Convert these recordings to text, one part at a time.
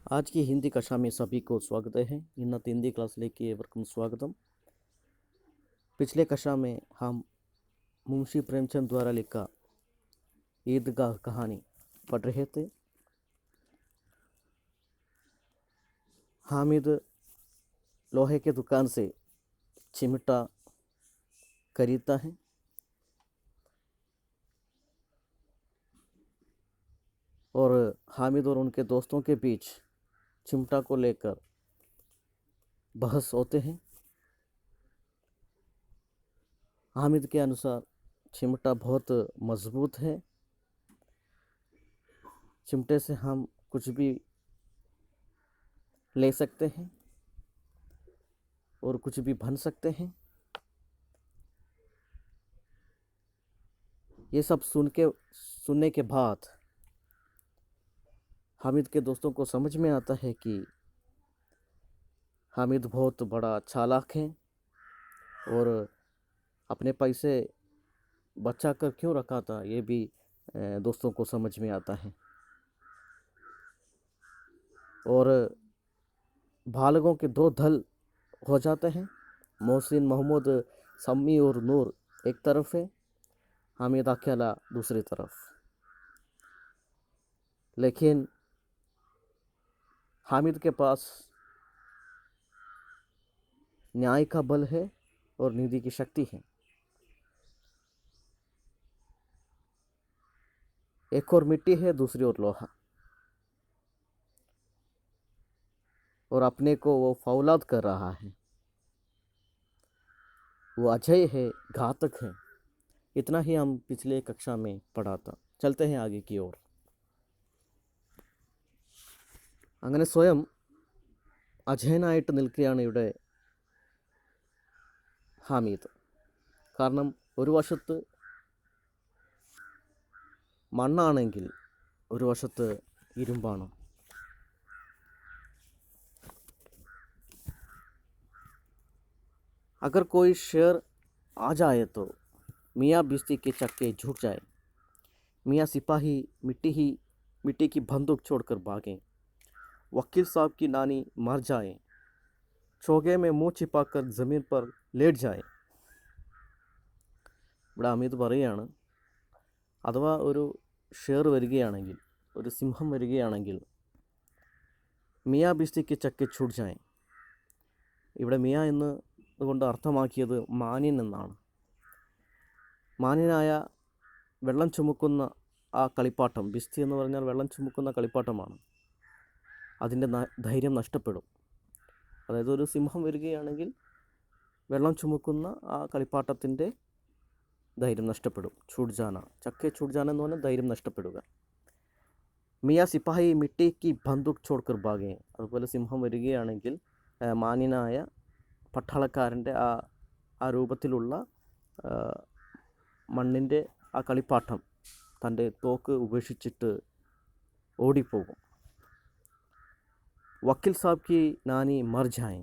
आज की हिंदी कक्षा में सभी को स्वागत है। इन्नते हिंदी क्लाസ്സിലേക്ക് ഏവർക്കും स्वागतम। पिछले कक्षा में हम मुंशी प्रेमचंद द्वारा लिखा ईदगाह कहानी पढ़ रहे थे। हामिद लोहे के दुकान से चिमटा खरीदता है और हामिद और उनके दोस्तों के बीच चिमटा को लेकर बहस होते हैं। हामिद के अनुसार चिमटा बहुत मजबूत है, चिमटे से हम कुछ भी ले सकते हैं और कुछ भी बन सकते हैं। ये सब सुनने के बाद हामिद के दोस्तों को समझ में आता है कि हामिद बहुत बड़ा चालाक है और अपने पैसे बचा कर क्यों रखा था, ये भी दोस्तों को समझ में आता है। और बालगों के दो दल हो जाते हैं। मोहसिन, मोहम्मद, सम्मी और नूर एक तरफ है, हामिद अकेला दूसरी तरफ। लेकिन हामिद के पास न्याय का बल है और नीति की शक्ति है। एक और मिट्टी है, दूसरी ओर लोहा, और अपने को वो फौलाद कर रहा है। वो अजय है, घातक है। इतना ही हम पिछले कक्षा में पढ़ा था। चलते हैं आगे की ओर। അങ്ങനെ സ്വയം അജയനായിട്ട് നിൽക്കുകയാണ് ഇവിടെ ഹാമിദ്. കാരണം ഒരു വശത്ത് മണ്ണാണെങ്കിൽ ഒരു വശത്ത് ഇരുമ്പാണ്. अगर कोई शेर आ जाए तो मियाँ बिस्ती के चक्के झुक जाए, मियाँ सिपाही मिट्टी की बंदूक छोड़कर भागें, वकील साहब की नानी मर जाए, चोगे में मुंह छिपाकर ज़मीन पर लेट जाए. ഇവിടെ അമിത് പറയുകയാണ്, അഥവാ ഒരു ഷേർ വരികയാണെങ്കിൽ, ഒരു സിംഹം വരികയാണെങ്കിൽ, മിയാ ബിസ്തിക്ക് ചക്കെ ഛൂട്ട് ജായ്. ഇവിടെ മിയ എന്ന് കൊണ്ട് അർത്ഥമാക്കിയത് മാന്യൻ എന്നാണ്. മാന്യനായ വെള്ളം ചുമക്കുന്ന ആ കളിപ്പാട്ടം, ബിസ്തി എന്ന് പറഞ്ഞാൽ വെള്ളം ചുമക്കുന്ന കളിപ്പാട്ടമാണ്, അതിൻ്റെ ധൈര്യം നഷ്ടപ്പെടും. അതായത് ഒരു സിംഹം വരികയാണെങ്കിൽ വെള്ളം ചുമക്കുന്ന ആ കളിപ്പാട്ടത്തിൻ്റെ ധൈര്യം നഷ്ടപ്പെടും. ഛൂട്ട് ജാന, ചക്കെ ഛൂട്ട് ജാന എന്ന് പറഞ്ഞാൽ ധൈര്യം നഷ്ടപ്പെടുക. മിയാ സിപ്പാഹി മിട്ടിക്ക് ബന്ദൂക്ക് ചോഡ്കർ ഭാഗേ. അതുപോലെ സിംഹം വരികയാണെങ്കിൽ മാന്യനായ പട്ടാളക്കാരൻ്റെ ആ രൂപത്തിലുള്ള മണ്ണിൻ്റെ ആ കളിപ്പാട്ടം തൻ്റെ തോക്ക് ഉപേക്ഷിച്ചിട്ട് ഓടിപ്പോകും. വക്കീൽ സാബ് കി നാനി മർ ജായേ.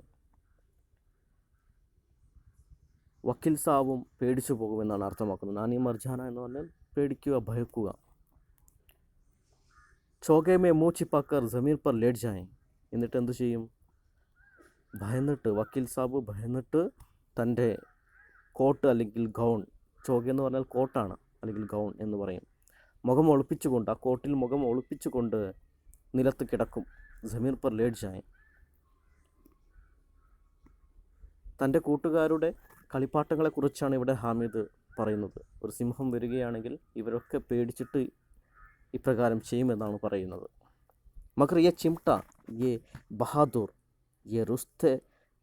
വക്കീൽ സാബും പേടിച്ചു പോകുമെന്നാണ് അർത്ഥമാക്കുന്നത്. നാനി മർജാന എന്ന് പറഞ്ഞാൽ പേടിക്കുക, ഭയക്കുക. ചോഗെ മേ മുँह छिपाकर ज़मीन पर लेट जाएं. എന്നിട്ട് എന്തു ചെയ്യും? ഭയന്നിട്ട്, വക്കീൽ സാബ് ഭയന്നിട്ട് തൻ്റെ കോട്ട് അല്ലെങ്കിൽ ഗൗൺ, ചോഗ എന്ന് പറഞ്ഞാൽ കോട്ടാണ്, അല്ലെങ്കിൽ ഗൗൺ എന്ന് പറയും, മുഖം ഒളിപ്പിച്ചുകൊണ്ട്, ആ കോട്ടിൽ മുഖം ഒളിപ്പിച്ചുകൊണ്ട് നിലത്ത് കിടക്കും. ज़मीन पर लेट जाएं. തൻ്റെ കൂട്ടുകാരുടെ കളിപ്പാട്ടങ്ങളെക്കുറിച്ചാണ് ഇവിടെ ഹാമിദ് പറയുന്നത്. ഒരു സിംഹം വരികയാണെങ്കിൽ ഇവരൊക്കെ പേടിച്ചിട്ട് ഇപ്രകാരം ചെയ്യുമെന്നാണ് പറയുന്നത്. മഗർ യെ ചിംട്ട, യെ ബഹാദൂർ, യെ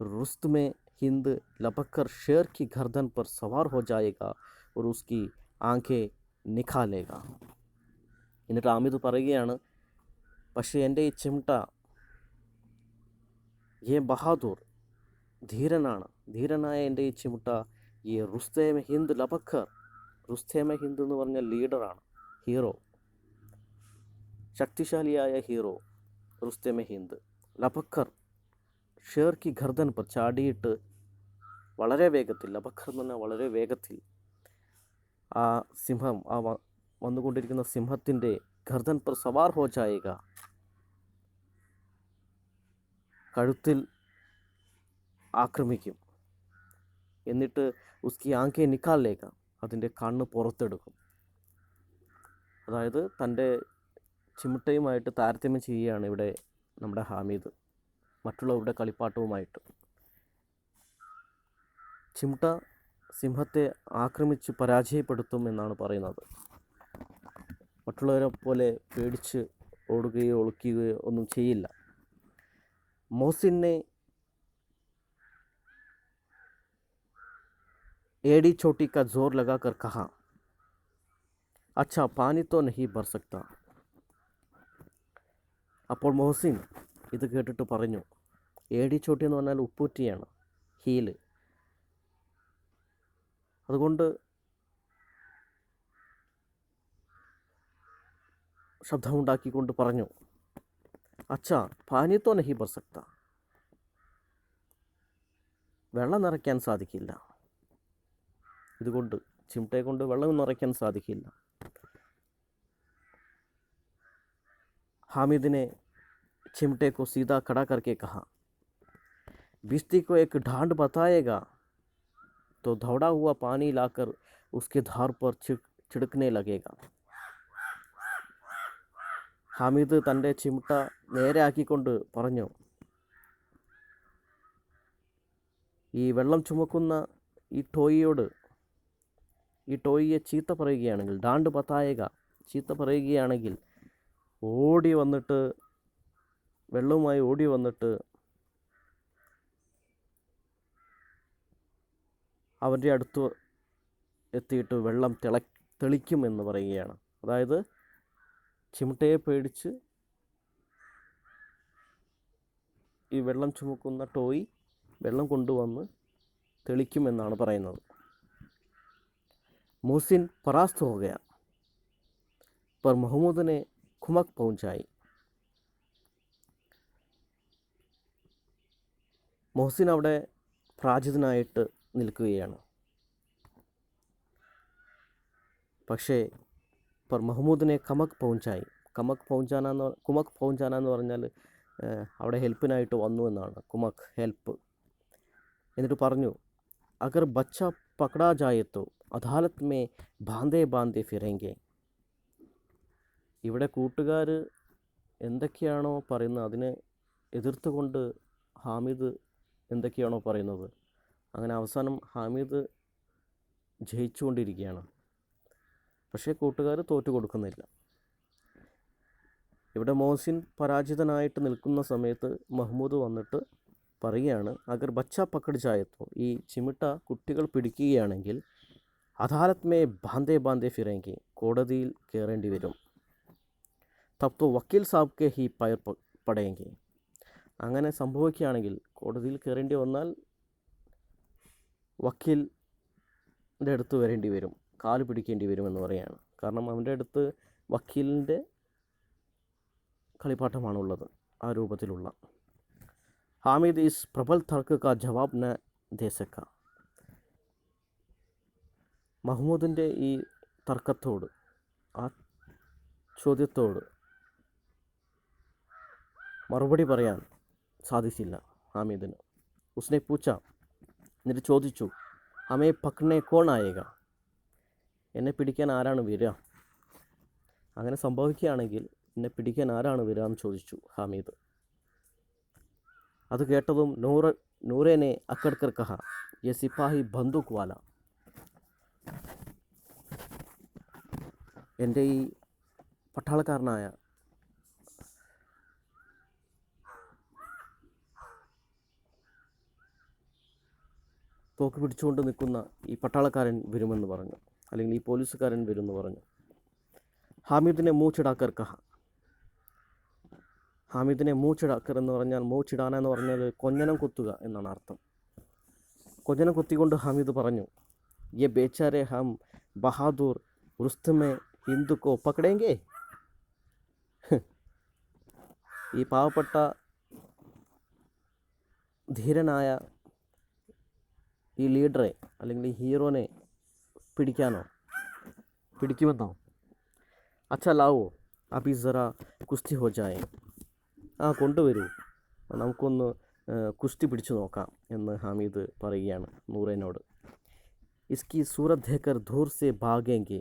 रुस्त में हिंद लपककर शेर की गर्दन पर सवार हो जाएगा और उसकी आंखें निकालेगा. എന്നിട്ട് ഹാമിദ് പറയുകയാണ്, പക്ഷേ എൻ്റെ ഈ ചിംട്ട, യെ ബഹാദൂർ, ധീരനാണ്, ധീരനായ എൻ്റെ ഈ ചിമുട്ട, ഈ റുസ്തേമ ഹിന്ദ് ലബക്കർ, റുസ്തേമ ഹിന്ദ് എന്ന് പറഞ്ഞ ലീഡറാണ്, ഹീറോ, ശക്തിശാലിയായ ഹീറോ റുസ്തേമ ഹിന്ദ്. ലബക്കർ, ഷേർ കി ഖർദൻ പർ, ചാടിയിട്ട് വളരെ വേഗത്തിൽ, ലബക്കർ എന്ന് പറഞ്ഞാൽ വളരെ വേഗത്തിൽ ആ സിംഹം, ആ വന്നുകൊണ്ടിരിക്കുന്ന സിംഹത്തിൻ്റെ ഖർദൻ പർ സവാർ ഹോ ജായേഗ, കഴുത്തിൽ ആക്രമിക്കും. എന്നിട്ട് ഉസ്കി ആങ്കെ നിക്കാലേക, അതിൻ്റെ കണ്ണ് പുറത്തെടുക്കും. അതായത് തൻ്റെ ചിമിട്ടയുമായിട്ട് താരതമ്യം ചെയ്യുകയാണ് ഇവിടെ നമ്മുടെ ഹാമിദ് മറ്റുള്ളവരുടെ കളിപ്പാട്ടവുമായിട്ട്. ചിമിട്ട സിംഹത്തെ ആക്രമിച്ച് പരാജയപ്പെടുത്തും എന്നാണ് പറയുന്നത്. മറ്റുള്ളവരെ പോലെ പേടിച്ച് ഓടുകയോ ഒളിക്കുകയോ ഒന്നും ചെയ്യില്ല. मोहसिन ने एड़ी चोटी का जोर लगाकर कहा, अच्छा पानी तो नहीं भर सकता. അപ്പോൾ മോഹസിൻ ഇത് കേട്ടിട്ട് പറഞ്ഞു, ഏടി ചോട്ടി എന്ന് പറഞ്ഞാൽ ഉപ്പൂറ്റിയാണ്, ഹീല്. അതുകൊണ്ട് ശബ്ദമുണ്ടാക്കിക്കൊണ്ട് പറഞ്ഞു, അച്ഛാ പാനി തോ നഹി ഭർ സക്ത, വെള്ളം നിറയ്ക്കാൻ സാധിക്കില്ല. ഇതുകൊണ്ട് ചിമിട്ടയെ കൊണ്ട് വെള്ളം നിറയ്ക്കാൻ സാധിക്കില്ല. हामिद ने चिमटे को सीधा खड़ा करके कहा, बिस्ती को एक ढांड बताएगा तो दौड़ा हुआ पानी लाकर उसके धार पर छिड़कने लगेगा. ഹാമിദ് തൻ്റെ ചിമിട്ട നേരെ ആക്കിക്കൊണ്ട് പറഞ്ഞു, ഈ വെള്ളം ചുമക്കുന്ന ഈ ടോയിയെ ചീത്ത പറയുകയാണെങ്കിൽ, ഡാണ്ട് പത്തായക, ചീത്ത പറയുകയാണെങ്കിൽ വെള്ളവുമായി ഓടി വന്നിട്ട് അവൻ്റെ അടുത്ത് എത്തിയിട്ട് വെള്ളം തെളിക്കുമെന്ന് പറയുകയാണ്. അതായത് ചിമിട്ടയെ പേടിച്ച് ഈ വെള്ളം ചുമക്കുന്ന ടോയ് വെള്ളം കൊണ്ടുവന്ന് തെളിക്കുമെന്നാണ് പറയുന്നത്. मोहसिन परास्त हो गया पर महमूद ने खुमक पहुंचाई. मोहसिन അവിടെ പരാജിതനായിട്ട് നിൽക്കുകയാണ്. പക്ഷേ पर महमूद ने कमक पहुंचाई. കുമക് പൗഞ്ചാന എന്ന് പറഞ്ഞാൽ അവിടെ ഹെൽപ്പിനായിട്ട് വന്നു എന്നാണ്. കുമക് ഹെൽപ്പ്. എന്നിട്ട് പറഞ്ഞു, അഗർ ബച്ച പക്കടാ ജായത്തോ അദാലത്ത് മേ ബാന്തേ ഫിറേങ്കെ. ഇവിടെ കൂട്ടുകാർ എന്തൊക്കെയാണോ പറയുന്നത് അതിനെ എതിർത്തുകൊണ്ട് ഹാമിദ് എന്തൊക്കെയാണോ പറയുന്നത്, അങ്ങനെ അവസാനം ഹാമിദ് ജയിച്ചുകൊണ്ടിരിക്കുകയാണ്. പക്ഷേ കൂട്ടുകാർ തോറ്റു കൊടുക്കുന്നില്ല. ഇവിടെ മോഹസിൻ പരാജിതനായിട്ട് നിൽക്കുന്ന സമയത്ത് മഹ്മൂദ് വന്നിട്ട് പറയുകയാണ്, അഗർ ബച്ച പക്കട് ജായത്തോ, ഈ ചിമിട്ട കുട്ടികൾ പിടിക്കുകയാണെങ്കിൽ അദാലത്ത് മേ ബാന്തേ ഫിറേങ്കെ, കോടതിയിൽ കയറേണ്ടി വരും. തബ് തോ വക്കീൽ സാബ് കെ ഹി പയർ പടയെങ്കെ. അങ്ങനെ സംഭവിക്കുകയാണെങ്കിൽ, കോടതിയിൽ കയറേണ്ടി വന്നാൽ വക്കീലിൻ്റെ അടുത്ത് വരേണ്ടി വരും, കാല് പിടിക്കേണ്ടി വരുമെന്ന് പറയുകയാണ്. കാരണം അവൻ്റെ അടുത്ത് വക്കീലിൻ്റെ കളിപ്പാട്ടമാണുള്ളത്, ആ രൂപത്തിലുള്ള. ഹാമിദ് ഇസ് പ്രബൽ തർക്ക് കാ ജവാബ് ന ദേ സക്ക. മഹ്മൂദിൻ്റെ ഈ തർക്കത്തോട്, ആ ചോദ്യത്തോട് മറുപടി പറയാൻ സാധിച്ചില്ല ഹാമിദിന്. ഉസ്നെ പൂച്ച, എന്നിട്ട് ചോദിച്ചു, ഹമേ പക്നെ കോൺ ആയേക, എന്നെ പിടിക്കാൻ ആരാണ് വരിക? അങ്ങനെ സംഭവിക്കുകയാണെങ്കിൽ എന്നെ പിടിക്കാൻ ആരാണ് വരിക എന്ന് ചോദിച്ചു ഹാമിദ്. അത് കേട്ടതും നൂറേനെ അക്കഡ്കർ കഹ, യെ സിപ്പാഹി ബന്ദൂക്ക് വാല. എൻ്റെ ഈ പട്ടാളക്കാരനായ തോക്ക് പിടിച്ചുകൊണ്ട് നിൽക്കുന്ന ഈ പട്ടാളക്കാരൻ വരുമെന്ന് പറഞ്ഞു, അല്ലെങ്കിൽ ഈ പോലീസുകാരൻ വരുമെന്ന് പറഞ്ഞു. ഹാമിദിനെ മൂച്ചിടാക്കർ കഹ. ഹാമിദിനെ മൂച്ചിടാക്കർ എന്ന് പറഞ്ഞാൽ, മൂച്ചിടാന എന്ന് പറഞ്ഞാൽ കൊഞ്ഞനം കുത്തുക എന്നാണ് അർത്ഥം. കൊഞ്ഞനം കുത്തിക്കൊണ്ട് ഹാമിദ് പറഞ്ഞു, യെ ബേച്ചാരെ ഹം ബഹാദൂർ റുസ്തമെ ഹിന്ദു കോ പക്കടേങ്കെ. ഈ പാവപ്പെട്ട ധീരനായ ഈ ലീഡറെ, അല്ലെങ്കിൽ ഈ ഹീറോനെ പിടിക്കുമെന്നോ? അച്ഛാ ലാവോ അഭി സറ കുസ്തി ഹോ ജായേ. കൊണ്ടുവരൂ, നമുക്കൊന്ന് കുസ്തി പിടിച്ചു നോക്കാം എന്ന് ഹാമിദ് പറയുകയാണ് നൂറേനോട്. ഇസ്കി സൂറത്ത് ദേക്കർ ധൂർ സെ ഭാഗേങ്കെ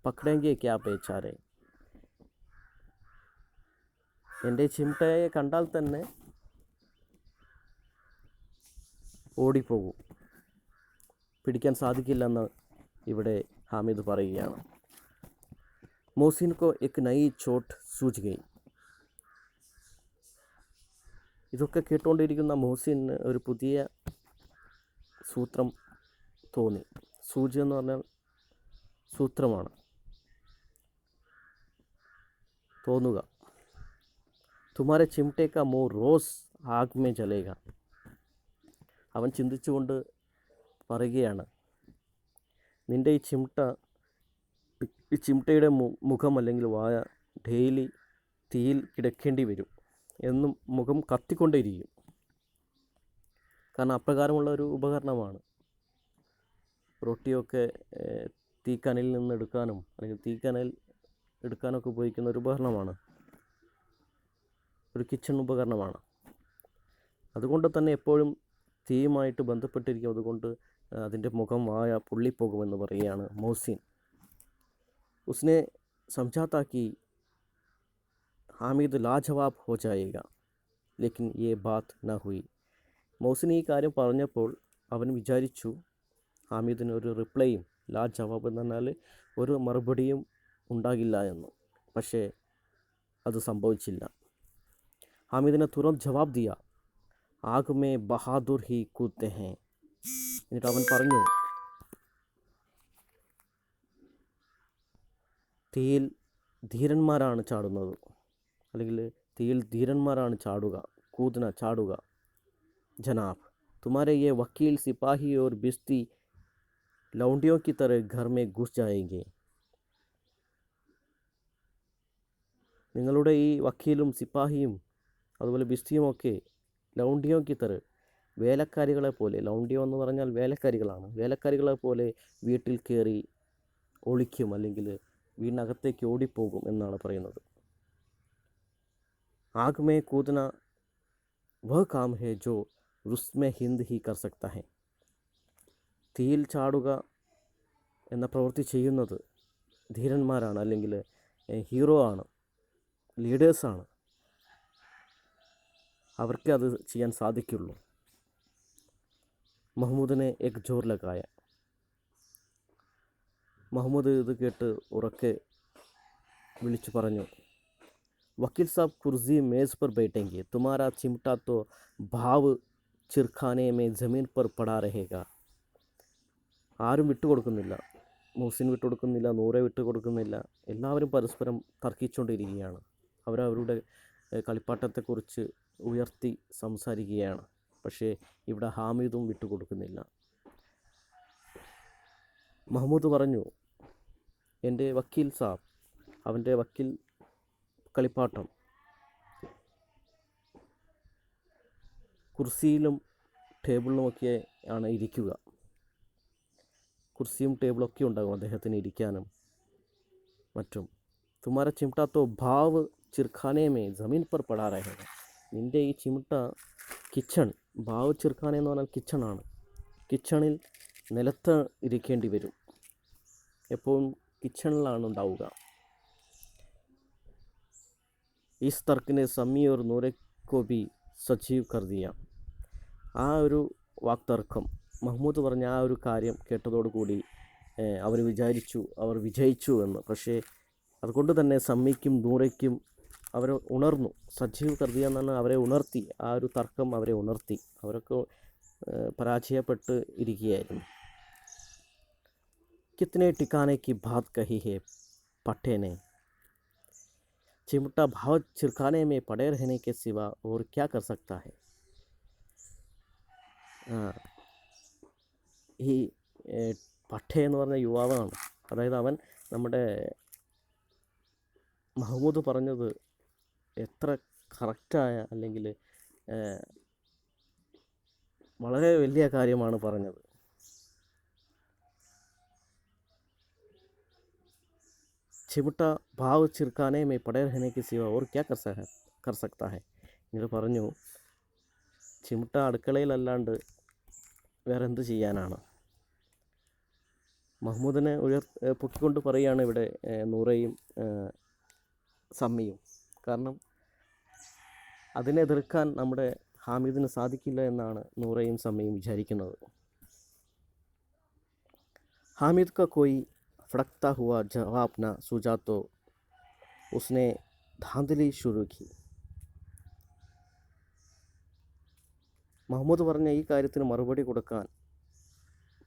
പക്കടേങ്കെ ക്യാ ബേച്ചാരെ. എൻ്റെ ചിമട്ടയെ കണ്ടാൽ തന്നെ ഓടിപ്പോകും, പിടിക്കാൻ സാധിക്കില്ലെന്ന് ഇവിടെ ഹാമിദ് പറയുകയാണ്. മോസിൻ കോ എക് നയി ചോട്ട് സൂജ് ഗയി. ഇതൊക്കെ കേട്ടുകൊണ്ടിരിക്കുന്ന മോസിന് ഒരു പുതിയ സൂത്രം തോന്നി. സൂജ് എന്ന് പറഞ്ഞാൽ സൂത്രമാണ്, തോന്നുക. തുമാരെ ചിമട്ടെ കാ മോ റോസ് ആഗ് മേ ജലേഗ. അവൻ ചിന്തിച്ചുകൊണ്ട് പറയുകയാണ്, നിൻ്റെ ഈ ചിമട്ടയുടെ മുഖം അല്ലെങ്കിൽ വായ ഡെയിലി തീയിൽ കിടക്കേണ്ടി വരും, എന്നും മുഖം കത്തിക്കൊണ്ടേയിരിക്കും. കാരണം അപ്രകാരമുള്ള ഒരു ഉപകരണമാണ്. റൊട്ടിയൊക്കെ തീക്കനലിൽ നിന്ന് എടുക്കാനും അല്ലെങ്കിൽ തീക്കനൽ എടുക്കാനൊക്കെ ഉപയോഗിക്കുന്ന ഒരു ഉപകരണമാണ്, ഒരു കിച്ചൺ ഉപകരണമാണ്. അതുകൊണ്ട് തന്നെ എപ്പോഴും തീയുമായിട്ട് ബന്ധപ്പെട്ടിരിക്കും. അതുകൊണ്ട് അതിൻ്റെ മുഖം വായ പൊള്ളിപ്പോകുമെന്ന് പറയുകയാണ് മോസിൻ. ഉസ്നെ സംജാത്ത കി ഹാമിദ് ലാജവാബ് ഹോ ജായേഗ ലേക്കിൻ യേ ബാത് ന ഹുയി. മോസിൻ ഈ കാര്യം പറഞ്ഞപ്പോൾ അവൻ വിചാരിച്ചു ഹാമിദിന് ഒരു റിപ്ലൈയും, ലാജവാബ് എന്ന് പറഞ്ഞാൽ ഒരു മറുപടിയും ഉണ്ടാകില്ല എന്ന്. പക്ഷേ അത് സംഭവിച്ചില്ല. ഹാമിദിനെ തുറന്ന് ജവാബ് ദിയ, ആഗ് മേ ബഹാദുർ ഹി കൂത്തെ ഹേ. എന്നിട്ട് അവൻ പറഞ്ഞു, തീയിൽ ധീരന്മാരാണ് ചാടുന്നത്, അല്ലെങ്കിൽ തീയിൽ ധീരന്മാരാണ് ചാടുക, കൂതന ചാടുക. ജനാബ് തുമാരെ യെ വക്കീൽ സിപ്പാഹി ഓർ ബിസ്തി ലൗണ്ടിയോ കി തര ഘർ മേ ഘുസ് ജായേംഗെ. നിങ്ങളുടെ ഈ വക്കീലും സിപ്പാഹിയും അതുപോലെ ബിസ്തിയുമൊക്കെ ലൗണ്ടിയോ കി തര വേലക്കാരികളെ പോലെ, ലൗണ്ടിയോ എന്ന് പറഞ്ഞാൽ വേലക്കാരികളാണ്, വേലക്കാരികളെ പോലെ വീട്ടിൽ കയറി ഒളിക്കും, അല്ലെങ്കിൽ വീടിനകത്തേക്ക് ഓടിപ്പോകും എന്നാണ് പറയുന്നത്. ആഗ് മേ കൂതന വഹ് കാം ഹെ ജോ റുസ്മെ ഹിന്ദ് ഹി കർ സക്ത ഹെ. തീയിൽ ചാടുക എന്ന പ്രവൃത്തി ചെയ്യുന്നത് ധീരന്മാരാണ്, അല്ലെങ്കിൽ ഹീറോ ആണ്, ലീഡേഴ്സാണ്. അവർക്ക് അത് ചെയ്യാൻ സാധിക്കുള്ളൂ. മഹ്മൂദിനെ എക് ജോർ ലഗായ. മഹ്മൂദ് ഇത് കേട്ട് ഉറക്കെ വിളിച്ചു പറഞ്ഞു, വക്കീൽ സാബ് കുർസി മേസ് പർ ബൈഠേംഗെ, തുമാരാ ചിമട്ട തോ ഭാവ് ചിർഖാനെ മേ ജമീൻ പർ പടാ രഹേഗ. ആരും വിട്ടുകൊടുക്കുന്നില്ല, മോസിൻ വിട്ടുകൊടുക്കുന്നില്ല, നൂറെ വിട്ടുകൊടുക്കുന്നില്ല. എല്ലാവരും പരസ്പരം തർക്കിച്ചുകൊണ്ടിരിക്കുകയാണ്. അവരവരുടെ കളിപ്പാട്ടത്തെക്കുറിച്ച് ഉയർത്തി സംസാരിക്കുകയാണ്. പക്ഷേ ഇവിടെ ഹാമിദും വിട്ടുകൊടുക്കുന്നില്ല. മഹ്മൂദ് പറഞ്ഞു, എൻ്റെ വക്കീൽ സാബ്, അവൻ്റെ വക്കീൽ കളിപ്പാട്ടം കുർസിയിലും ടേബിളിലുമൊക്കെ ആണ് ഇരിക്കുക. കുർസിയും ടേബിളൊക്കെ ഉണ്ടാകും അദ്ദേഹത്തിന് ഇരിക്കാനും മറ്റും. തുമാര ചിമട്ട തോ ഭാവ് ചിർഖാനെ മേ ജമീൻ പർ പടാ രഹേഗ. നിൻ്റെ ഈ ചിമട്ട കിച്ചൺ, ഭാവ് ചിർഖാനെ എന്ന് പറഞ്ഞാൽ കിച്ചണാണ്, കിച്ചണിൽ നിലത്ത് ഇരിക്കേണ്ടി വരും, എപ്പോഴും കിച്ചണിലാണ് ഉണ്ടാവുക. ഈസ് തർക്കിനെ സമി ഓർ നൂറെ കോ ബി സജീവ് കർ ദിയ. ആ ഒരു വാക്തർക്കം, മഹ്മൂദ് പറഞ്ഞ ആ ഒരു കാര്യം കേട്ടതോടുകൂടി അവർ വിജയിച്ചു എന്ന്. പക്ഷേ അതുകൊണ്ട് തന്നെ സമ്മിക്കും നൂറയ്ക്കും അവർ ഉണർന്നു. സജീവ് കർദിയ എന്ന് പറഞ്ഞാൽ അവരെ ഉണർത്തി, ആ ഒരു തർക്കം അവരെ ഉണർത്തി. അവരൊക്കെ പരാജയപ്പെട്ട് ഇരിക്കുകയായിരുന്നു. കിത്തനെ ടിക്കാനെ കി ബാത് കഹി ഹെ പട്ടേനെ, ചിമട്ട ഭാവ് ചിർഖാനെ മേ പടേ രഹനെ കെ സിവ ഓർ ക്യാ കർ സക്താ ഹെ. ഈ പട്ടേ എന്ന് പറഞ്ഞ യുവാവാണ്, അതായത് അവൻ നമ്മുടെ മഹ്മൂദ് പറഞ്ഞത് എത്ര കറക്റ്റായ, അല്ലെങ്കിൽ വളരെ വലിയ കാര്യമാണ് പറഞ്ഞത്. ചിമട്ട ഭാവ് ചിർഖാനെ മേ പടേ രഹനെ കി സിവ ഓർ ക്യാ കർ സക്താ ഹെ. ഇങ്ങനെ പറഞ്ഞു, ചിമിട്ട അടുക്കളയിലല്ലാണ്ട് വേറെ എന്ത് ചെയ്യാനാണ്? മഹ്മൂദിനെ പൊക്കിക്കൊണ്ട് പറയുകയാണ് ഇവിടെ നൂറയും സമ്മിയും. കാരണം അതിനെ എതിർക്കാൻ നമ്മുടെ ഹാമിദിന് സാധിക്കില്ല എന്നാണ് നൂറയും സമ്മിയും വിചാരിക്കുന്നത്. हामिद का कोई फड़कता हुआ जवाब न सूझा तो उसने धांधली शुरू की. മഹ്മൂദ് പറഞ്ഞ ഈ കാര്യത്തിന് മറുപടി കൊടുക്കാൻ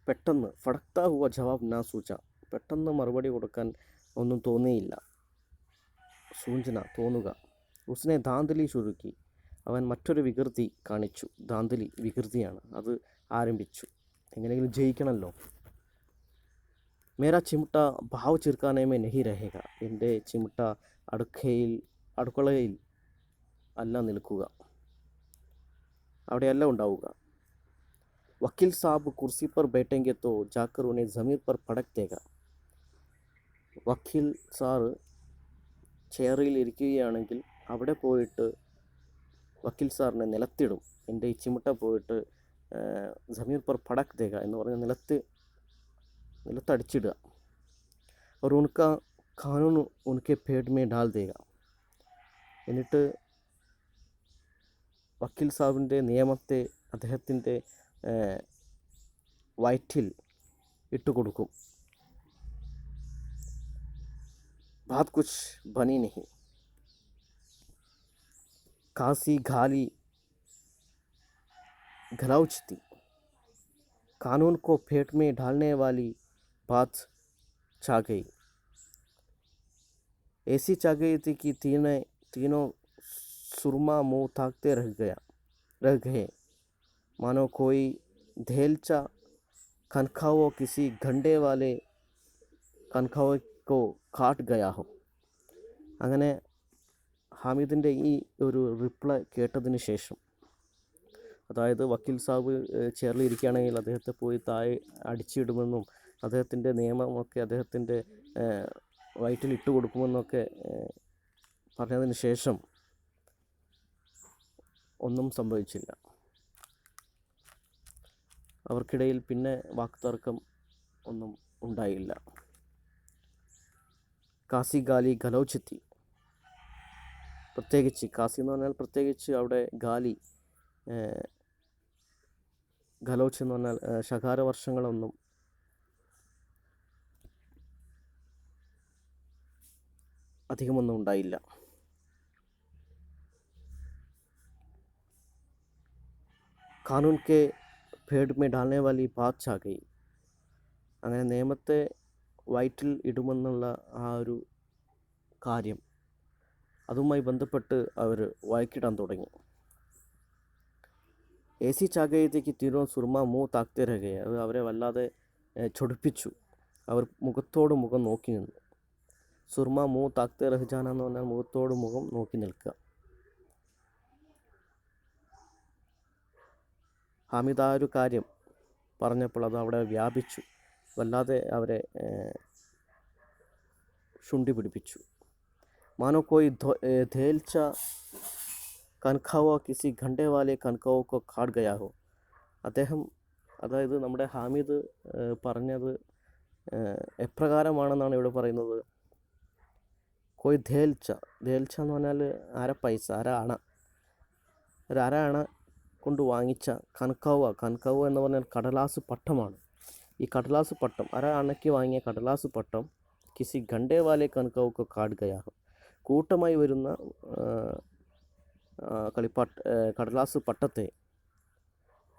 പെട്ടെന്ന് ഫടക്ത ഹുവ ജവാബ് നാ സൂച, പെട്ടെന്ന് മറുപടി കൊടുക്കാൻ ഒന്നും തോന്നിയില്ല. സൂചന തോന്നുക. ഉസ്നെ ധാന്തലി ശുരുക്കി, അവൻ മറ്റൊരു വികൃതി കാണിച്ചു. ധാന്തലി വികൃതിയാണ്, അത് ആരംഭിച്ചു. എങ്ങനെയെങ്കിലും ജയിക്കണമല്ലോ. മേരാ ചിമിട്ട ഭാവ് ചിർക്കാനേമേ നഹി രഹേഗ, എൻ്റെ ചിമിട്ട അടുക്കളയിൽ അല്ല നിൽക്കുക, അവിടെയല്ല ഉണ്ടാവുക. വക്കീൽ സാബ് കുർസി പർ ബൈഠേംഗെ തോ ജാക്കർ ഉന്നെ ജമീർ പർ പടക് ദേഗ, വക്കീൽ സാറ് ചെയറിൽ ഇരിക്കുകയാണെങ്കിൽ അവിടെ പോയിട്ട് വക്കീൽ സാറിനെ നിലത്തിടും. എൻ്റെ ഈ ചിമിട്ട പോയിട്ട് ജമീർ പർ പടക് ദേഗ എന്ന് പറഞ്ഞ നിലത്തടിച്ചിടുക. और उनका कानून उनके पेट में डाल देगा, എന്നിട്ട് വക്കീൽ സാബിൻ്റെ നിയമത്തെ അദ്ദേഹത്തിൻ്റെ വയറ്റിൽ ഇട്ടുകൊടുക്കും. बात कुछ बनी नहीं, कासी घाली घलाउच थी, कानून को पेट में डालने वाली बात छा गई. ऐसी छा गई थी कि तीनों सुरमा मुँह ताकते रह गए, मानो कोई धेलचा कनखाओ किसी घंटे वाले कनखाओ को കാട്ട് ഗയാഹോ. അങ്ങനെ ഹാമിദിൻ്റെ ഈ ഒരു റിപ്ലൈ കേട്ടതിന് ശേഷം, അതായത് വക്കീൽ സാബ് ചെയറിലിരിക്കുകയാണെങ്കിൽ അദ്ദേഹത്തെ പോയി താഴെ അടിച്ചിടുമെന്നും അദ്ദേഹത്തിൻ്റെ നിയമമൊക്കെ അദ്ദേഹത്തിൻ്റെ വയറ്റിൽ ഇട്ട് കൊടുക്കുമെന്നൊക്കെ പറഞ്ഞതിന് ശേഷം ഒന്നും സംഭവിച്ചില്ല. അവർക്കിടയിൽ പിന്നെ വാക്തർക്കം ഒന്നും ഉണ്ടായില്ല. കാസി ഗാലി ഖലൗച്ചെത്തി, പ്രത്യേകിച്ച് കാസി എന്ന് പറഞ്ഞാൽ പ്രത്യേകിച്ച് അവിടെ ഗാലി, ഖലൗച്ച് എന്ന് പറഞ്ഞാൽ ശകാരവർഷങ്ങളൊന്നും അധികമൊന്നും ഉണ്ടായില്ല. കാനൂൻ K Ped may ഡാൽനെ Valley Baat ഛാ ഗയി, അങ്ങനെ നിയമത്തെ വയറ്റിൽ ഇടുമെന്നുള്ള ആ ഒരു കാര്യം, അതുമായി ബന്ധപ്പെട്ട് അവർ വഴക്കിടാൻ തുടങ്ങി. ഏസി ചാകയത്തേക്ക് തീരോ സുർമ മുഖ താക്തേ രഹേ, അത് അവരെ വല്ലാതെ ചൊടിപ്പിച്ചു. അവർ മുഖത്തോട് മുഖം നോക്കി നിന്നു. സുർമ മുഖ താക്തേ രഹ്ജാന എന്ന് പറഞ്ഞാൽ മുഖത്തോട് മുഖം നോക്കി നിൽക്കുക. ഹാമിദ് ആ ഒരു കാര്യം പറഞ്ഞപ്പോൾ അത് അവിടെ വ്യാപിച്ചു, വല്ലാതെ അവരെ ശുണ്ടി പിടിപ്പിച്ചു. മാനോ കോയി ധേൽച്ച കൻഖാവോ കിസി ഘണ്ടെ വാലെ കൻഖാവോ കോ കാട് ഗയാഹോ. അദ്ദേഹം, അതായത് നമ്മുടെ ഹാമിദ് പറഞ്ഞത് എപ്രകാരമാണെന്നാണ് ഇവിടെ പറയുന്നത്. കോയി ധേൽച്ച എന്ന് പറഞ്ഞാൽ അര പൈസ, അര അണ, ഒരു അര അണ കൊണ്ട് വാങ്ങിച്ച കൻഖാവ എന്ന് പറഞ്ഞാൽ കടലാസ് പട്ടമാണ്. ഈ കടലാസ് പട്ടം, അര അണയ്ക്ക് വാങ്ങിയ കടലാസ് പട്ടം കിസി ഘണ്ടെ വാലെ കൻഖാവോ കാട് ഗയാഹോ, കൂട്ടമായി വരുന്ന കടലാസ് പട്ടത്തെ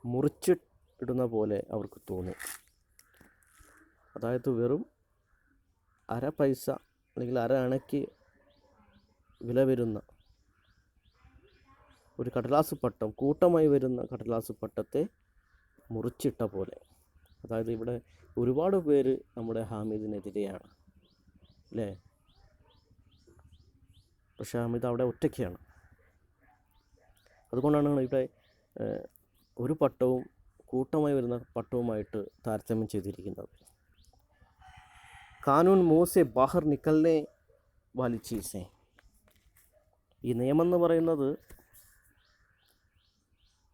മുറിച്ചിടുന്ന പോലെ അവർക്ക് തോന്നി. അതായത് വെറും അര പൈസ അല്ലെങ്കിൽ അര അണയ്ക്ക് വില വരുന്ന ഒരു കടലാസ് പട്ടം, കൂട്ടമായി വരുന്ന കടലാസ് പട്ടത്തെ മുറിച്ചിട്ട പോലെ. അതായത് ഇവിടെ ഒരുപാട് പേര് നമ്മുടെ ഹാമിദിനെതിരെയാണ് അല്ലേ, പക്ഷേ ഹാമിദ് അവിടെ ഒറ്റയ്ക്കാണ്. അതുകൊണ്ടാണ് ഇവിടെ ഒരു പട്ടവും കൂട്ടമായി വരുന്ന പട്ടവുമായിട്ട് താരതമ്യം ചെയ്തിരിക്കുന്നത്. കാനൂൻ മൂസെ ബാഹർ നിക്കൽനെ വാലി ചീസേ, ഈ നിയമം എന്ന് പറയുന്നത്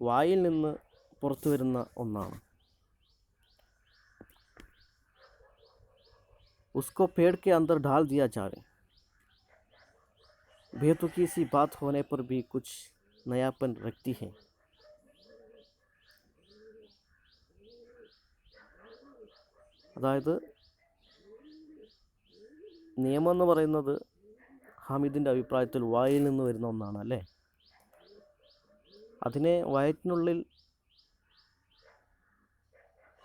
വായിൽ നിന്ന് പുറത്തു വരുന്ന ഒന്നാണ്. उसको पेड़ के अंदर डाल दिया जाए, बेतुकी सी बात होने पर भी कुछ नयापन रखती है. അതായത് നിയമം എന്ന് പറയുന്നത് ഹാമിദിൻ്റെ അഭിപ്രായത്തിൽ വായിൽ നിന്ന് വരുന്ന ഒന്നാണ് അല്ലേ. അതിനെ വയറ്റിനുള്ളിൽ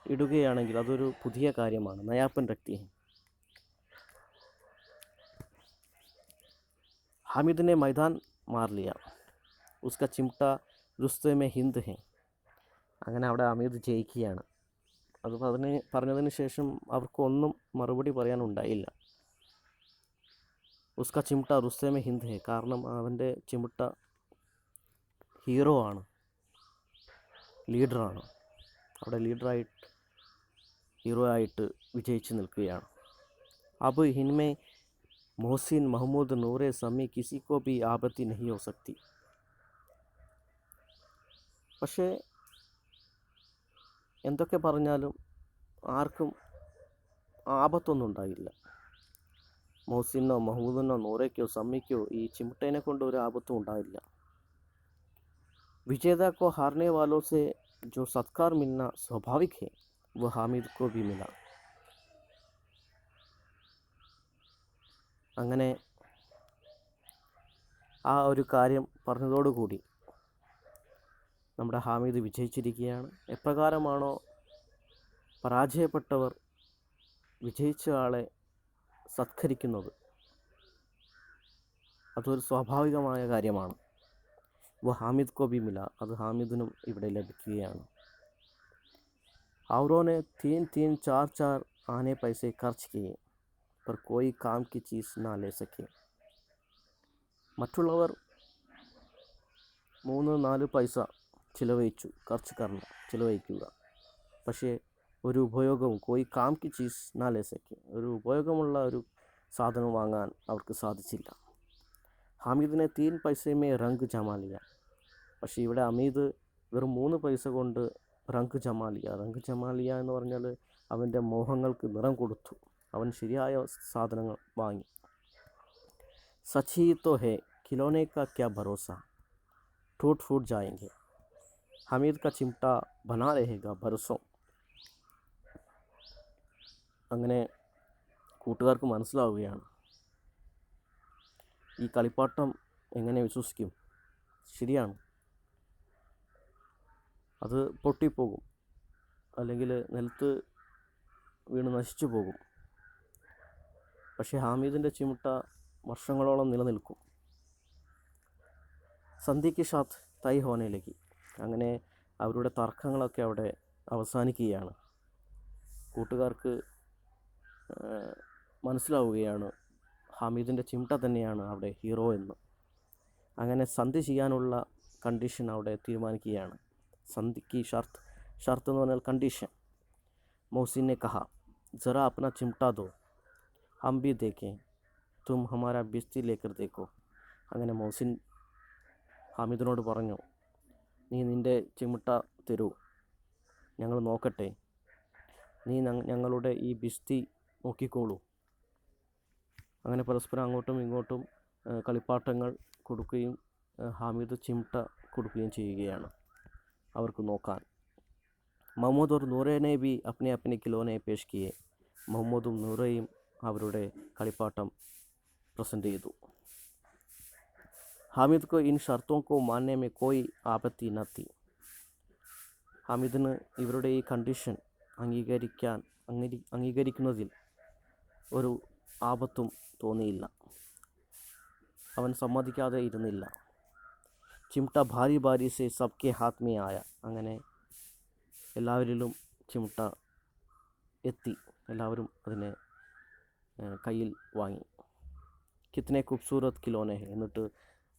ഇടുകയാണെങ്കിൽ അതൊരു പുതിയ കാര്യമാണ്. നയാപ്പൻ രക്തി. ഹാമിദിനെ മൈദാൻ മാർ ലിയ, ഉസ്ക ചിംട്ട രുസ്തേ മേ ഹിന്ദ് ഹെ. അങ്ങനെ അവിടെ ഹമീദ് ജയിക്കുകയാണ്. അത് പറഞ്ഞതിന് ശേഷം അവർക്കൊന്നും മറുപടി പറയാനുണ്ടായില്ല. ഉസ്ക ചിംട്ട രുസ്തേ മേ ഹിന്ദ് ഹെ, കാരണം അവൻ്റെ ചിമിട്ട ഹീറോ ആണ്, ലീഡറാണ്. അവിടെ ഹീറോ ആയിട്ട് വിജയിച്ച് നിൽക്കുകയാണ്. अब इनमें मोहसिन, महमूद, नूरे, समी किसी को भी आपत्ति नहीं हो सकती. പക്ഷേ എന്തൊക്കെ പറഞ്ഞാലും ആർക്കും ആപത്തൊന്നും ഉണ്ടായില്ല. മോഹസിനോ മഹമ്മൂദിനോ നൂറയ്ക്കോ സമ്മിക്കോ ഈ ചിമിട്ടേനെ കൊണ്ട് ഒരു ആപത്തും ഉണ്ടായില്ല. विजेता को हारने वालों से जो सत्कार मिलना स्वाभाविक है वह हामिद को भी मिला. അങ്ങനെ ആ ഒരു കാര്യം പറഞ്ഞതോടുകൂടി നമ്മുടെ ഹാമിദ് വിജയിച്ചിരിക്കുകയാണ്. എപ്രകാരമാണോ പരാജയപ്പെട്ടവർ വിജയിച്ച ആളെ സത്കരിക്കുന്നത്, അതൊരു സ്വാഭാവികമായ കാര്യമാണ്. वह हामिद को भी मिला, അത് ഹാമിദിനും ഇവിടെ ലഭിക്കുകയാണ്. औरों ने 3-3, 4-4 आने पैसे खर्च किए पर कोई काम की चीज़ ना ले सके. മറ്റുള്ളവർ 3-4 പൈസ ചിലവഴിച്ചു, ചിലവഴിക്കുക, പക്ഷേ ഒരു ഉപയോഗവും കോയി കാം കി ചീസ് നാ ലേ സക്കെ, ഒരു ഉപയോഗമുള്ള ഒരു സാധനം വാങ്ങാൻ അവർക്ക് സാധിച്ചില്ല. ഹാമിദിനെ 3 പൈസമേ റങ്ക് ജമാലിയ. പക്ഷേ ഇവിടെ ഹമീദ് വെറും 3 പൈസ കൊണ്ട് റങ്ക് ജമാലിയ എന്ന് പറഞ്ഞാൽ അവൻ്റെ മോഹങ്ങൾക്ക് നിറം കൊടുത്തു. അവൻ ശരിയായ സാധനങ്ങൾ വാങ്ങി. സച്ചി തോ ഹേ ഖിലോനെ കാ ക്യാ ഭരോസ, ടൂട്ട് ഫൂട്ട് ജായെങ്കെ. ഹമീദ് കാ ചിംട്ട ബനാ രഹേഗാ ബർസോ. അങ്ങനെ കൂട്ടുകാർക്ക് മനസ്സിലാവുകയാണ് ഈ കളിപ്പാട്ടം എങ്ങനെ വിശ്വസിക്കും. ശരിയാണ്, അത് പൊട്ടിപ്പോകും, അല്ലെങ്കിൽ നിലത്ത് വീണ് നശിച്ചു പോകും. പക്ഷേ ഹാമിദിൻ്റെ ചിമിട്ട വർഷങ്ങളോളം നിലനിൽക്കും. സന്ധിക്ക് ഷാത്ത് തൈ ഹോനയിലേക്ക്. അങ്ങനെ അവരുടെ തർക്കങ്ങളൊക്കെ അവിടെ അവസാനിക്കുകയാണ്. കൂട്ടുകാർക്ക് മനസ്സിലാവുകയാണ് ഹാമിദിൻ്റെ ചിമിട്ട തന്നെയാണ് അവിടെ ഹീറോ എന്ന്. അങ്ങനെ സന്ധി ചെയ്യാനുള്ള കണ്ടീഷൻ അവിടെ തീരുമാനിക്കുകയാണ്. സന്ധിക്ക് ഷർത്ത് എന്ന് പറഞ്ഞാൽ കണ്ടീഷൻ. മോഹസിനെ കഹ ജറാ അപ്ന ചിംട്ടാ ദോ ഹം ഭി ദേഖേ തും ഹമാരാ ബിസ്തി ലേക്കർ ദേഖോ. അങ്ങനെ മോഹസിൻ ഹാമിദിനോട് പറഞ്ഞു, നീ നിൻ്റെ ചിമിട്ട തരൂ, ഞങ്ങൾ നോക്കട്ടെ, നീ ഞങ്ങളുടെ ഈ ബിസ്തി നോക്കിക്കോളൂ. അങ്ങനെ പരസ്പരം അങ്ങോട്ടും ഇങ്ങോട്ടും കളിപ്പാട്ടങ്ങൾ കൊടുക്കുകയും ഹാമിദ് ചിമിട്ട കൊടുക്കുകയും ചെയ്യുകയാണ് അവർക്ക് നോക്കാൻ. മുഹമ്മദ് और നൂറെ ने भी अपने अपने खिलौने पेश किए. മുഹമ്മദും നൂറയും അവരുടെ കളിപ്പാട്ടം പ്രസൻറ്റ് ചെയ്തു. ഹാമിദ് को इन शर्तों को मानने में कोई आपत्ति न थी. ഹാമിദിന് ഇവരുടെ ഈ കണ്ടീഷൻ അംഗീകരിക്കുന്നതിൽ ഒരു ആപത്തും തോന്നിയില്ല. അവൻ സമ്മതിക്കാതെ ഇരുന്നില്ല. ചിമിട്ട ഭാരി ഭാരി സെ സബ്കെ ഹാത്ത് മേ ആയ. അങ്ങനെ എല്ലാവരിലും ചിമിട്ട എത്തി, എല്ലാവരും അതിനെ കയ്യിൽ വാങ്ങി. കിത്നെ ഖൂബ്സൂരത് ഖിലോനെ ഹെ. എന്നിട്ട്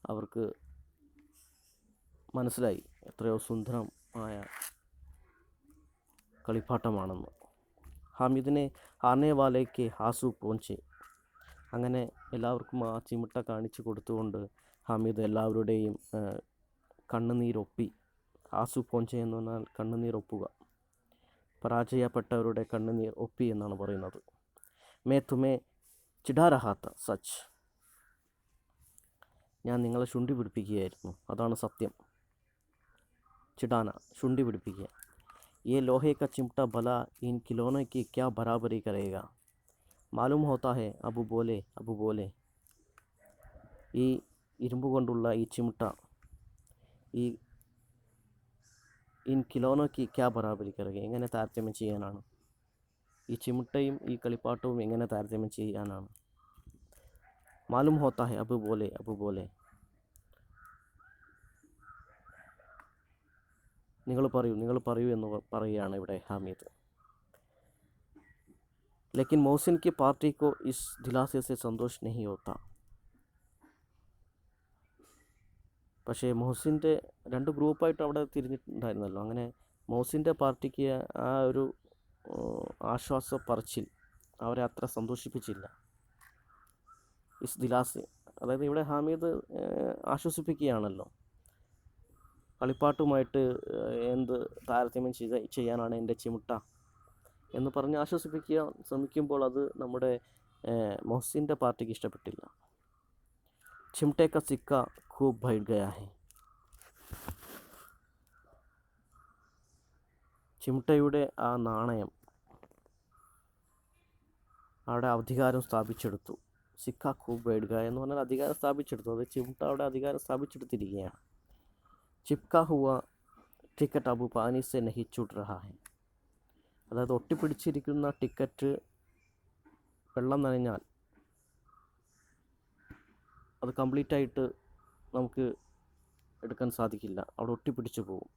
അവർക്ക് മനസ്സിലായി എത്രയോ സുന്ദരമായ കളിപ്പാട്ടമാണെന്ന്. ഹാമിദിനെ ആർനെ വാലേക്ക് ഹാസു പോഞ്ചെ. അങ്ങനെ എല്ലാവർക്കും ആ ചിമിട്ട കാണിച്ചു കൊടുത്തുകൊണ്ട് ഹാമിദ് എല്ലാവരുടെയും കണ്ണുനീരൊപ്പി ആസു പോഞ്ചെ എന്ന് പറഞ്ഞാൽ കണ്ണുനീർ ഒപ്പുക. പരാജയപ്പെട്ടവരുടെ കണ്ണുനീർ ഒപ്പി എന്നാണ് പറയുന്നത്. മേ തുമേ ചിടാ രഹാത്ത സച്ച്, ഞാൻ നിങ്ങളെ ശുണ്ടി പിടിപ്പിക്കുകയായിരുന്നു, അതാണ് സത്യം. ചിടാന, ശുണ്ടി പിടിപ്പിക്കുക. ये लोहे का चिमटा भला इन खिलौनों की क्या बराबरी करेगा, मालूम होता है അബു ബോലെ അബു ബോലെ. ഈ ഇരുമ്പ് കൊണ്ടുള്ള ഈ ചിമിട്ട ഈ ഇൻ കിലോനോക്ക് ക്യാ ബറാബരി കറക, എങ്ങനെ താരതമ്യം ചെയ്യാനാണ്? ഈ ചിമിട്ടയും ഈ കളിപ്പാട്ടവും എങ്ങനെ താരതമ്യം ചെയ്യാനാണ്? മാലൂം ഹോത്താ ഹെ അബു ബോലെ അബു ബോലെ. നിങ്ങൾ പറയൂ എന്ന് പറയുകയാണ് ഇവിടെ ഹാമിദ്. ലേക്കിൻ മോഹസിൻ की पार्टी को इस दिलासे से संतोष नहीं होता. പക്ഷേ മോഹസിൻ്റെ 2 ഗ്രൂപ്പായിട്ട് അവിടെ തിരിഞ്ഞിട്ടുണ്ടായിരുന്നല്ലോ. അങ്ങനെ മോഹസിൻ്റെ പാർട്ടിക്ക് ആ ഒരു ആശ്വാസ പറച്ചിൽ അവരെ അത്ര സന്തോഷിപ്പിച്ചില്ല. ഇസ് ദിലാസ്, അതായത് ഇവിടെ ഹാമിദ് ആശ്വസിപ്പിക്കുകയാണല്ലോ. കളിപ്പാട്ടുമായിട്ട് എന്ത് താരതമ്യം ചെയ്യാനാണ് എൻ്റെ ചിമിട്ട എന്ന് പറഞ്ഞ് ആശ്വസിപ്പിക്കാൻ ശ്രമിക്കുമ്പോൾ അത് നമ്മുടെ മോഹസിൻ്റെ പാർട്ടിക്ക് ഇഷ്ടപ്പെട്ടില്ല. ചിമിട്ടേ കാ സിക്ക ഖൂബ് ബൈഠ് ഗയാ ഹൈ, ചിമിട്ടയുടെ ആ നാണയം അവിടെ അധികാരം സ്ഥാപിച്ചെടുത്തു. സിക്ക ഖൂബ് ബൈഠ് ഗയ എന്ന് പറഞ്ഞാൽ അധികാരം സ്ഥാപിച്ചെടുത്തു. അത് ചിമിട്ട അവിടെ അധികാരം സ്ഥാപിച്ചെടുത്തിരിക്കുകയാണ്. ചിപ്കാ ഹുവ ടിക്കറ്റ് അബു പാനി സെ നഹി ചുട്ട് രഹാ ഹൈ, അതായത് ഒട്ടിപ്പിടിച്ചിരിക്കുന്ന ടിക്കറ്റ് വെള്ളം നനഞ്ഞാൽ അത് കംപ്ലീറ്റായിട്ട് നമുക്ക് എടുക്കാൻ സാധിക്കില്ല, അവിടെ ഒട്ടിപ്പിടിച്ചു പോകും.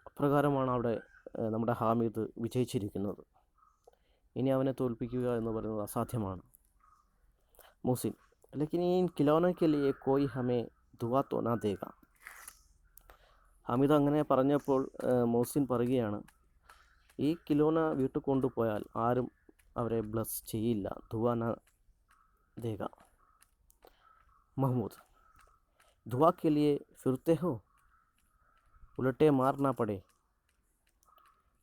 അപ്രകാരമാണ് അവിടെ നമ്മുടെ ഹാമിദ് വിജയിച്ചിരിക്കുന്നത്. ഇനി അവനെ തോൽപ്പിക്കുക എന്ന് പറയുന്നത് അസാധ്യമാണ്. മോഹസിൻ, ലേക്കിൻ ഈ ഖിലൗനോं के लिए कोई हमें दुआ तो ना देगा. ഹാമിദ് അങ്ങനെ പറഞ്ഞപ്പോൾ മോഹസിൻ പറയുകയാണ്, ഈ കിലോന വീട്ടിൽ കൊണ്ടുപോയാൽ ആരും അവരെ ബ്ലസ് ചെയ്യില്ല. ദുആ ന ദേഗ. महमूद, दुआ के लिए फिरते हो, उलटे मारना पड़े.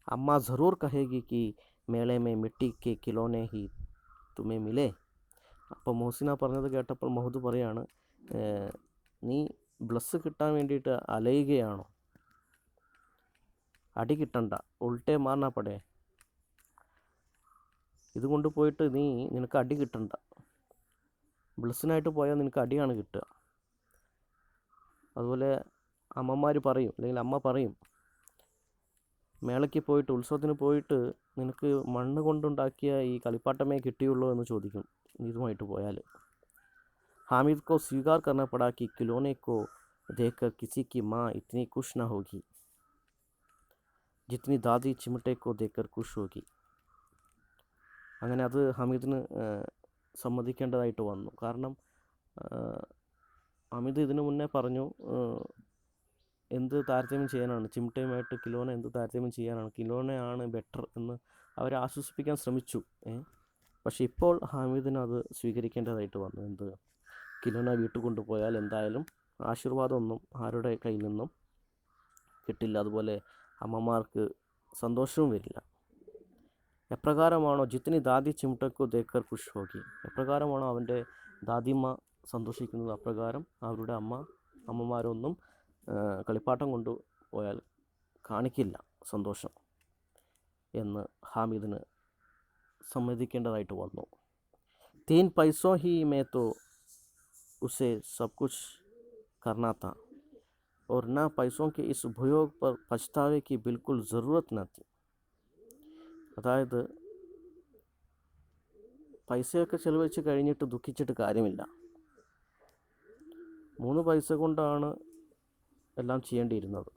अम्मा ज़रूर कहेगी कि मेले में मिट्टी के खिलौने ही तुम्हें मिले. അപ്പോൾ മോഹസിന പറഞ്ഞത് കേട്ടപ്പോൾ മഹൂദ് പറയാണ്, നീ ബ്ലസ് കിട്ടാൻ വേണ്ടിയിട്ട് അലയുകയാണോ? അടി കിട്ടണ്ട, ഉൾട്ടേ മാറണ പടേ, ഇത് കൊണ്ടുപോയിട്ട് നിനക്ക് അടി കിട്ടണ്ട. ബ്ലസ്സിനായിട്ട് പോയാൽ നിനക്ക് അടിയാണ് കിട്ടുക. അതുപോലെ അമ്മമാർ പറയും, അല്ലെങ്കിൽ അമ്മ പറയും, മേളയ്ക്ക് പോയിട്ട് ഉത്സവത്തിന് പോയിട്ട് നിനക്ക് മണ്ണ് കൊണ്ടുണ്ടാക്കിയ ഈ കളിപ്പാട്ടമേ കിട്ടിയുള്ളൂ എന്ന് ചോദിക്കും ഇതുമായിട്ട് പോയാൽ. हामिद को स्वीकार करना पड़ा कि खिलौने को देखकर किसी की माँ इतनी खुश ना होगी जितनी दादी चिमटे को देखकर खुश होगी. അങ്ങനെ അത് ഹമീദിന് സമ്മതിക്കേണ്ടതായിട്ട് വന്നു. കാരണം ഹമീദ് ഇതിനു മുന്നേ പറഞ്ഞു, എന്ത് താരതമ്യം ചെയ്യാനാണ് ചിമട്ടയുമായിട്ട് കിലോന, എന്ത് താരതമ്യം ചെയ്യാനാണ്, കിലോനയാണ് ബെറ്റർ എന്ന് അവരെ ആശ്വസിപ്പിക്കാൻ ശ്രമിച്ചു. പക്ഷേ ഇപ്പോൾ ഹാമിദിന് അത് സ്വീകരിക്കേണ്ടതായിട്ട് വന്നു. എന്ത്, കിലോന വീട്ടിൽ കൊണ്ടുപോയാൽ എന്തായാലും ആശീർവാദമൊന്നും ആരുടെ കയ്യിൽ നിന്നും കിട്ടില്ല, അതുപോലെ അമ്മമാർക്ക് സന്തോഷവും വരില്ല. എപ്രകാരമാണോ ജിത്തിനി ദാദി ചിമട്ടക്കു ദേക്കർ ഖുഷ് ഹോഗി, എപ്രകാരമാണോ അവൻ്റെ ദാദിമ്മ സന്തോഷിക്കുന്നത് അപ്രകാരം അവരുടെ അമ്മമാരൊന്നും കളിപ്പാട്ടം കൊണ്ടുപോയാൽ കാണിക്കില്ല സന്തോഷം എന്ന് ഹാമിദിന് സമ്മതിക്കേണ്ടതായിട്ട് വന്നു. 3 पैसों ही में तो उसे सब कुछ करना था और न पैसों के इस उपयोग पर पछतावे की बिल्कुल ज़रूरत न थी. അതായത് പൈസയൊക്കെ ചെലവഴിച്ച് കഴിഞ്ഞിട്ട് ദുഃഖിച്ചിട്ട് കാര്യമില്ല. 3 പൈസ കൊണ്ടാണ് എല്ലാം ചെയ്യേണ്ടിയിരുന്നത്.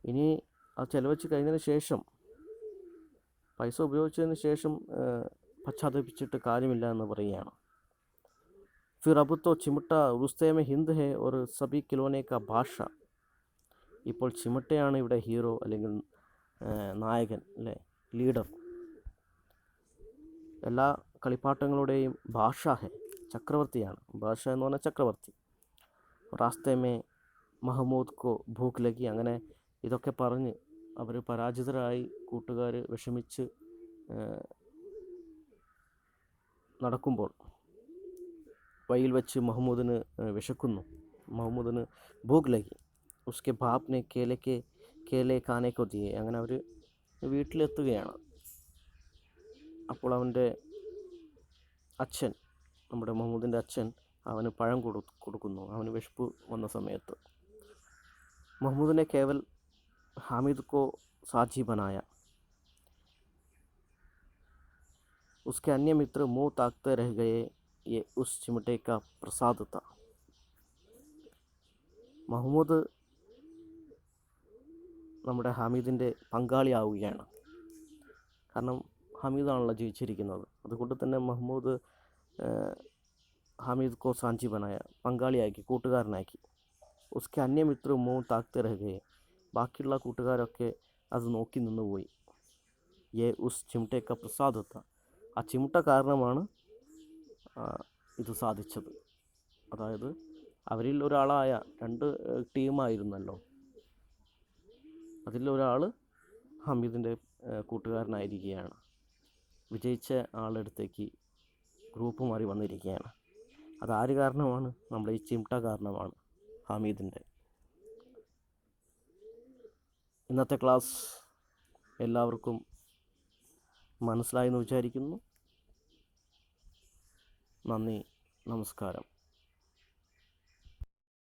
ഇനി അത് ചെലവഴിച്ച് കഴിഞ്ഞതിന് ശേഷം, പൈസ ഉപയോഗിച്ചതിന് ശേഷം പശ്ചാത്തപിച്ചിട്ട് കാര്യമില്ല എന്ന് പറയുകയാണ്. फिर अब तो चिमटा रुस्ते में हिंद है और सभी खिलौने का बादशाह. ഇപ്പോൾ ചിമട്ടയാണ് ഇവിടെ ഹീറോ അല്ലെങ്കിൽ നായകൻ, അല്ലേ, ലീഡർ. എല്ലാ കളിപ്പാട്ടങ്ങളുടെയും ബാദ്ഷാ ചക്രവർത്തിയാണ്. ബാദ്ഷാ എന്ന് പറഞ്ഞാൽ ചക്രവർത്തി. റാസ്തേ മേ മഹമ്മൂദ് കോ ഭൂക്ക് ലഗി, അങ്ങനെ ഇതൊക്കെ പറഞ്ഞ് അവർ പരാജിതരായി കൂട്ടുകാർ വിഷമിച്ച് നടക്കുമ്പോൾ വഴിയിൽ വെച്ച് മഹമ്മൂദിന് വിശക്കുന്നു. മഹമ്മൂദിന് ഭൂക്ക് ലഗി. ഉസ്കെ ബാപ്നെ കേലെ കാനെ കോ ദിയെ. അങ്ങനെ അവർ വീട്ടിലെത്തുകയാണ്. അപ്പോൾ അവൻ്റെ അച്ഛൻ, നമ്മുടെ മഹമ്മൂദിൻ്റെ അച്ഛൻ അവന് പഴം കൊടുക്കുന്നു, അവന് വിശപ്പ് വന്ന സമയത്ത്. महमूद ने केवल हामिद को साझी बनाया. उसके अन्य मित्र मुंह ताकते रह गए. ये उस चिमटे का प्रसाद था. മഹമ്മൂദ് നമ്മുടെ ഹമീദിൻ്റെ പങ്കാളിയാവുകയാണ്. കാരണം ഹമീദാണല്ലോ ജയിച്ചിരിക്കുന്നത്. അതുകൊണ്ട് തന്നെ മഹമ്മൂദ് ഹമീദ് കോ സാഞ്ചി ബനായ, പങ്കാളിയാക്കി, കൂട്ടുകാരനാക്കി. ഉസ്കെ അന്യ മിത്ര മൂന്ന് താക്തെ രഹുകയെ, ബാക്കിയുള്ള കൂട്ടുകാരൊക്കെ അത് നോക്കി നിന്നുപോയി. ഉസ് ചിമട്ടേക്ക പ്രസാദത്ത, ആ ചിമട്ട കാരണമാണ് ഇത് സാധിച്ചത്. അതായത് അവരിൽ ഒരാളായ, രണ്ട് ടീമായിരുന്നല്ലോ, അതിലൊരാൾ ഹമീദിൻ്റെ കൂട്ടുകാരനായിരിക്കുകയാണ്. വിജയിച്ച ആളടുത്തേക്ക് ഗ്രൂപ്പ് മാറി വന്നിരിക്കുകയാണ്. അതാര് കാരണമാണ്? നമ്മുടെ ഈ ചിമട്ട കാരണമാണ്, ഹമീദിൻ്റെ. ഇന്നത്തെ ക്ലാസ് എല്ലാവർക്കും മനസ്സിലായെന്ന് വിചാരിക്കുന്നു. നന്ദി, നമസ്കാരം.